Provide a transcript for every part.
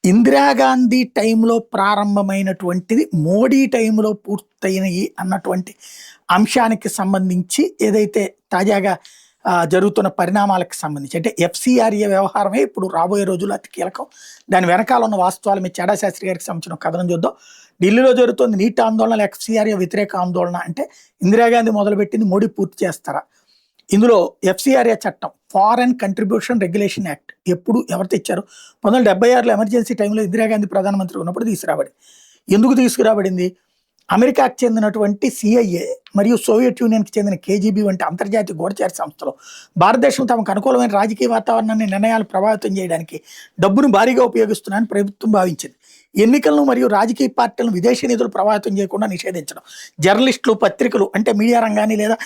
ఇందిరాగాంధీ టైంలో ప్రారంభమైనటువంటిది మోడీ టైంలో పూర్తయినయి అన్నటువంటి అంశానికి సంబంధించి ఏదైతే తాజాగా జరుగుతున్న పరిణామాలకు సంబంధించి అంటే ఎఫ్సిఆర్ఏ వ్యవహారమే ఇప్పుడు రాబోయే రోజుల్లో అతి కీలకం. దాని వెనకాల ఉన్న వాస్తవాలు మీ చెడా శాస్త్రి గారికి సంబంధించిన కథనం చూద్దాం. ఢిల్లీలో జరుగుతుంది నీటి ఆందోళన, ఎఫ్సిఆర్ఏ వ్యతిరేక ఆందోళన. అంటే ఇందిరాగాంధీ మొదలుపెట్టింది మోడీ పూర్తి చేస్తారా? ఇందులో ఎఫ్సిఆర్ఏ చట్టం, ఫారెన్ కంట్రిబ్యూషన్ రెగ్యులేషన్ యాక్ట్, ఎప్పుడు ఎవరు తెచ్చారు? 1976లో ఎమర్జెన్సీ టైంలో ఇందిరాగాంధీ ప్రధానమంత్రి ఉన్నప్పుడు తీసుకురాబడింది. ఎందుకు తీసుకురాబడింది? అమెరికాకు చెందినటువంటి సిఐఏ మరియు సోవియట్ యూనియన్కి చెందిన కేజీబీ వంటి అంతర్జాతీయ గూఢచారి సంస్థలు భారతదేశం తమకు అనుకూలమైన రాజకీయ వాతావరణాన్ని, నిర్ణయాలు ప్రభావితం చేయడానికి డబ్బును భారీగా ఉపయోగిస్తున్నాయని ప్రభుత్వం భావించింది. ఎన్నికలను మరియు రాజకీయ పార్టీలను విదేశీ నిధులు ప్రభావితం చేయకుండా నిషేధించడం, జర్నలిస్టులు, పత్రికలు అంటే మీడియా రంగాన్ని లేదా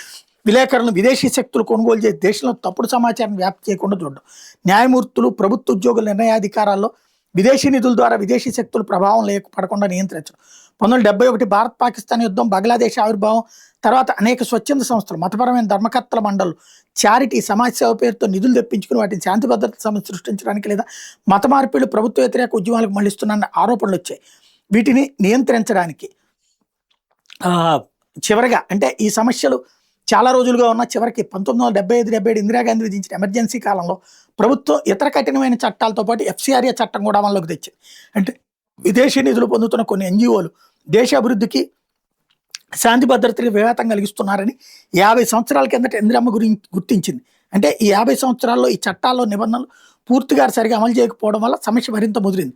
విలేకరులను విదేశీ శక్తులు కొనుగోలు చేసి దేశంలో తప్పుడు సమాచారం వ్యాప్తి చేయకుండా చూడడం, న్యాయమూర్తులు, ప్రభుత్వ ఉద్యోగుల నిర్ణయాధికారాల్లో విదేశీ నిధుల ద్వారా విదేశీ శక్తులు ప్రభావం పడకుండా నియంత్రించడం. 1971 భారత్ పాకిస్తాన్ యుద్ధం, బంగ్లాదేశ్ ఆవిర్భావం తర్వాత అనేక స్వచ్ఛంద సంస్థలు, మతపరమైన ధర్మకర్తల మండలు, చారిటీ, సమాజ సేవ పేరుతో నిధులు తెప్పించుకుని వాటిని శాంతి భద్రత సమస్య సృష్టించడానికి లేదా మత మార్పిడులు, ప్రభుత్వ వ్యతిరేక ఉద్యమాలకు మళ్లిస్తున్న ఆరోపణలు వచ్చాయి. వీటిని నియంత్రించడానికి చివరిగా అంటే ఈ సమస్యలు చాలా రోజులుగా ఉన్న చివరికి 1975-77 ఇందిరాగాంధీ విధించిన ఎమర్జెన్సీ కాలంలో ప్రభుత్వం ఇతర కఠినమైన చట్టాలతో పాటు ఎఫ్సిఆర్ఏ చట్టం కూడా అమల్లోకి తెచ్చింది. అంటే విదేశీ నిధులు పొందుతున్న కొన్ని ఎన్జిఓలు దేశ అభివృద్ధికి, శాంతి భద్రతలకు విఘాతం కలిగిస్తున్నారని 50 సంవత్సరాల కిందట ఇందిరమ్మ గుర్తించింది. అంటే ఈ 50 సంవత్సరాల్లో ఈ చట్టాల్లో నిబంధనలు పూర్తిగా సరిగా అమలు చేయకపోవడం వల్ల సమస్య మరింత ముదిరింది.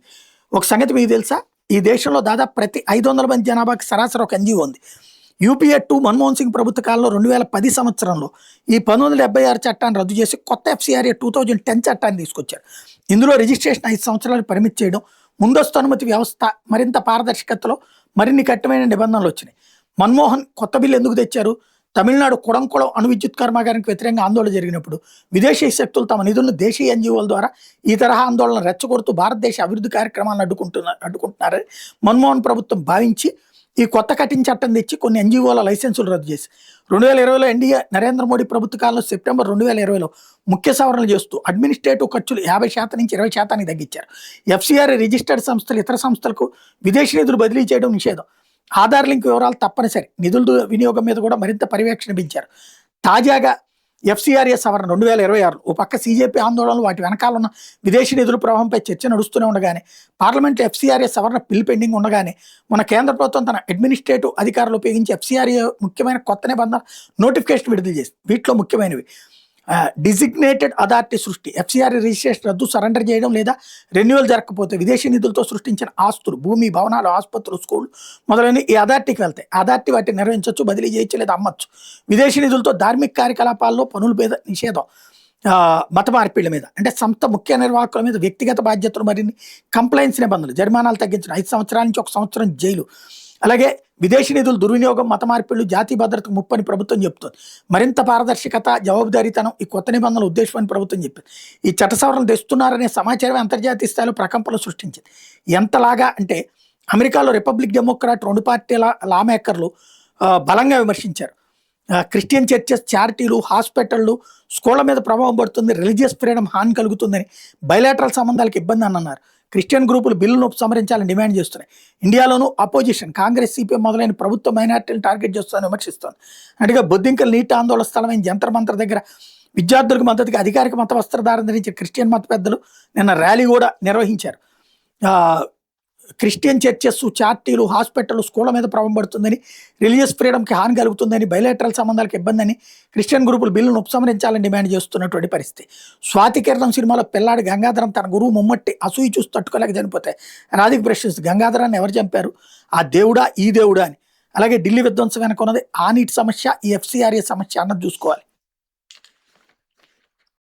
ఒక సంగతి మీకు తెలుసా? ఈ దేశంలో దాదాపు ప్రతి 500 మంది జనాభాకి సరాసరి ఒక ఎన్జిఓ ఉంది. యూపీఏ 2 మన్మోహన్ సింగ్ ప్రభుత్వ కాలంలో 2010 సంవత్సరంలో ఈ 1976 చట్టాన్ని రద్దు చేసి కొత్త ఎఫ్సిఆర్ఏ 2010 చట్టాన్ని తీసుకొచ్చారు. ఇందులో రిజిస్ట్రేషన్ 5 సంవత్సరాలు పరిమితి చేయడం, ముందస్తు అనుమతి వ్యవస్థ, మరింత పారదర్శకతలో మరిన్ని కఠినమైన నిబంధనలు వచ్చినాయి. మన్మోహన్ కొత్త బిల్లు ఎందుకు తెచ్చారు? తమిళనాడు కుడంకుళం అణు విద్యుత్ కర్మాగారానికి వ్యతిరేకంగా ఆందోళన జరిగినప్పుడు విదేశీ శక్తులు తమ నిధులను దేశీయ ఎన్జిఓల ద్వారా ఈ తరహా ఆందోళన రెచ్చగొడుతూ భారతదేశ అభివృద్ధి కార్యక్రమాలను అడ్డుకుంటున్నారని మన్మోహన్ ప్రభుత్వం భావించి ఈ కొత్త కఠిన చట్టం తెచ్చి కొన్ని ఎన్జిఓల లైసెన్సులు రద్దు చేసి 2020లో ఎన్డీఏ నరేంద్ర మోడీ ప్రభుత్వ కాలంలో సెప్టెంబర్ 2020లో ముఖ్య సవరణలు చేస్తూ అడ్మినిస్ట్రేటివ్ ఖర్చులు 50% నుంచి 20% తగ్గించారు. ఎఫ్సిఆర్ఏ రిజిస్టర్డ్ సంస్థలు ఇతర సంస్థలకు విదేశీ నిధులు బదిలీ చేయడం నిషేధం, ఆధార్ లింక్ వివరాలు తప్పనిసరి, నిధుల వినియోగం మీద కూడా మరింత పర్యవేక్షణ పెంచారు. తాజాగా ఎఫ్సిఆర్ఏ సవరణ 2026 ఓ పక్క సీజేపీ ఆందోళనలు, వాటి వెనకాల ఉన్న విదేశీ నిధుల ప్రవాహంపై చర్చ నడుస్తూనే ఉండగానే పార్లమెంట్లో ఎఫ్సిఆర్ఏ సవరణ బిల్ పెండింగ్ ఉండగానే మన కేంద్ర ప్రభుత్వం తన అడ్మినిస్ట్రేటివ్ అధికారులు ఉపయోగించి ఎఫ్సిఆర్ఏ ముఖ్యమైన కొత్త నిబంధన నోటిఫికేషన్ విడుదల చేసింది. వీటిలో ముఖ్యమైనవి డిజిగ్నేటెడ్ అథారిటీ సృష్టి, ఎఫ్సిఆర్ఏ రిజిస్ట్రేషన్ రద్దు, సరెండర్ చేయడం లేదా రెన్యువల్ జరగకపోతే విదేశీ నిధులతో సృష్టించిన ఆస్తులు, భూమి, భవనాలు, ఆసుపత్రులు, స్కూళ్ళు మొదలైన ఈ అథారిటీకి వెళ్తాయి. అథారిటీ వాటిని నిర్వహించవచ్చు, బదిలీ చేయొచ్చు లేదా అమ్మచ్చు. విదేశీ నిధులతో ధార్మిక కార్యకలాపాల్లో పనుల మీద నిషేధం, మత మార్పిళ్ల మీద అంటే సంస్థ ముఖ్య నిర్వాహకుల మీద వ్యక్తిగత బాధ్యతలు, మరిన్ని కంప్లైన్స్ నిబంధనలు, జరిమానాలు తగ్గించడం, 5 సంవత్సరాల నుంచి 1 సంవత్సరం జైలు. అలాగే విదేశీ నిధులు దుర్వినియోగం, మత మార్పిళ్లు జాతీయ భద్రతకు ముప్పని ప్రభుత్వం చెబుతోంది. మరింత పారదర్శకత, జవాబుదారీతనం ఈ కొత్త నిబంధనల ఉద్దేశమని ప్రభుత్వం చెప్పింది. ఈ చట్ట సవరణలు తెస్తున్నారనే సమాచారం అంతర్జాతీయ స్థాయిలో ప్రకంపనలు సృష్టించింది. ఎంతలాగా అంటే అమెరికాలో రిపబ్లిక్, డెమోక్రాట్ 2 పార్టీల లామేకర్లు బలంగా విమర్శించారు. క్రిస్టియన్ చర్చెస్, చారిటీలు, హాస్పిటళ్ళు, స్కూళ్ళ మీద ప్రభావం పడుతుంది, రిలీజియస్ ఫ్రీడమ్ హాని కలుగుతుందని, బయలాటరల్ సంబంధాలకు ఇబ్బంది అని అన్నారు. క్రిస్టియన్ గ్రూపులు బిల్లును ఉపసంహరించాలని డిమాండ్ చేస్తున్నాయి. ఇండియాలోనూ అపోజిషన్, కాంగ్రెస్, సిపిఎం మొదలైన ప్రభుత్వ మైనార్టీలను టార్గెట్ చేస్తామని విమర్శిస్తోంది. అంటే బొద్దింకల నీటి ఆందోళన స్థలమైన జంతర్ మంతర్ దగ్గర విద్యార్థులకు మద్దతుగా అధికారిక మత వస్త్రధారణ ధరించిన క్రిస్టియన్ మత పెద్దలు నిన్న ర్యాలీ కూడా నిర్వహించారు. క్రిస్టియన్ చర్చెస్, చార్టీలు, హాస్పిటల్, స్కూళ్ళ మీద ప్రభావం పడుతుందని, రిలీజియస్ ఫ్రీడమ్కి హాని కలుగుతుందని, బయలాటరల్ సంబంధాలకు ఇబ్బంది అని క్రిస్టియన్ గ్రూపులు బిల్లును ఉపసంహరించాలని డిమాండ్ చేస్తున్నటువంటి పరిస్థితి. స్వాతి కిరణం సినిమాలో పిల్లాడి గంగాధరం తన గురువు ముమ్మట్టి అసూయి చూసి తట్టుకోలేక చనిపోతే రాధిక ప్రశ్నిస్తుంది, గంగాధరాన్ని ఎవరు చంపారు? ఆ దేవుడా, ఈ దేవుడా అని. అలాగే ఢిల్లీ విధ్వంసం వెనుకున్నది ఆ నీటి సమస్య, ఈ ఎఫ్సిఆర్ఏ సమస్య అన్నది చూసుకోవాలి.